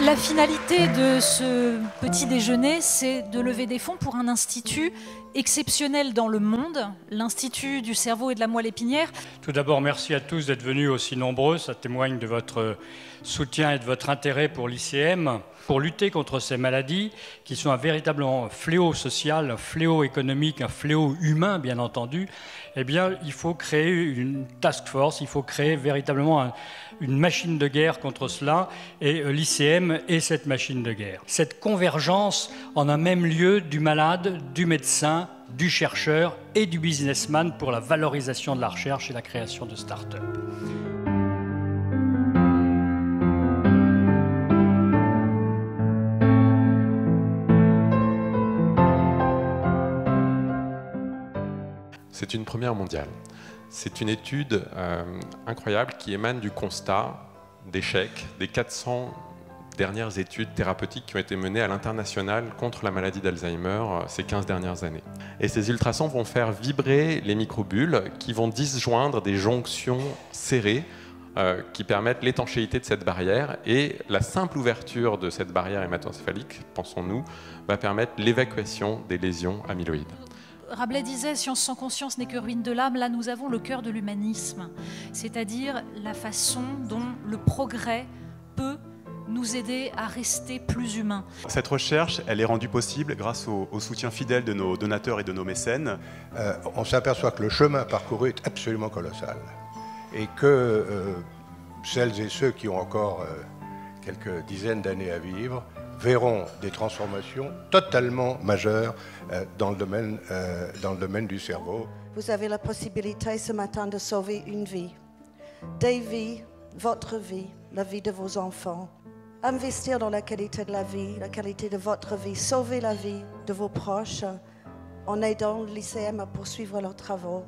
La finalité de ce petit déjeuner, c'est de lever des fonds pour un institut exceptionnel dans le monde, l'Institut du cerveau et de la moelle épinière. Tout d'abord, merci à tous d'être venus aussi nombreux. Ça témoigne de votre soutien et de votre intérêt pour l'ICM, pour lutter contre ces maladies qui sont un véritable fléau social, un fléau économique, un fléau humain, bien entendu. Eh bien, il faut créer une task force, il faut créer véritablement une machine de guerre contre cela, et l'ICM est cette machine de guerre. Cette convergence en un même lieu du malade, du médecin, du chercheur et du businessman pour la valorisation de la recherche et la création de start-up. C'est une première mondiale. C'est une étude incroyable qui émane du constat d'échec des 400 dernières études thérapeutiques qui ont été menées à l'international contre la maladie d'Alzheimer ces 15 dernières années. Et ces ultrasons vont faire vibrer les microbules qui vont disjoindre des jonctions serrées qui permettent l'étanchéité de cette barrière, et la simple ouverture de cette barrière hémato-encéphalique, pensons-nous, va permettre l'évacuation des lésions amyloïdes. Rabelais disait « Science sans conscience n'est que ruine de l'âme ». Là, nous avons le cœur de l'humanisme, c'est-à-dire la façon dont le progrès peut nous aider à rester plus humains. Cette recherche, elle est rendue possible grâce au soutien fidèle de nos donateurs et de nos mécènes. On s'aperçoit que le chemin parcouru est absolument colossal et que celles et ceux qui ont encore quelques dizaines d'années à vivre verront des transformations totalement majeures dans le domaine du cerveau. Vous avez la possibilité ce matin de sauver une vie, des vies, votre vie, la vie de vos enfants. Investir dans la qualité de la vie, la qualité de votre vie, sauver la vie de vos proches en aidant l'ICM à poursuivre leurs travaux.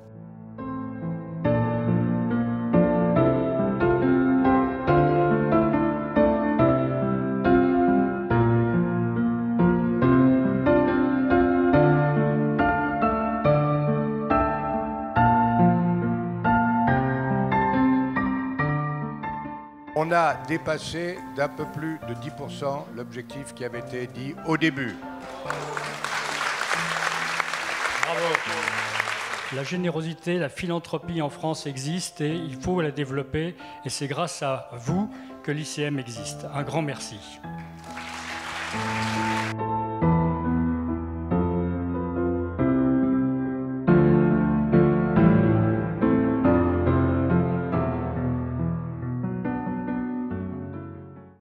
On a dépassé d'un peu plus de 10% l'objectif qui avait été dit au début. Bravo. La générosité, la philanthropie en France existe et il faut la développer. Et c'est grâce à vous que l'ICM existe. Un grand merci.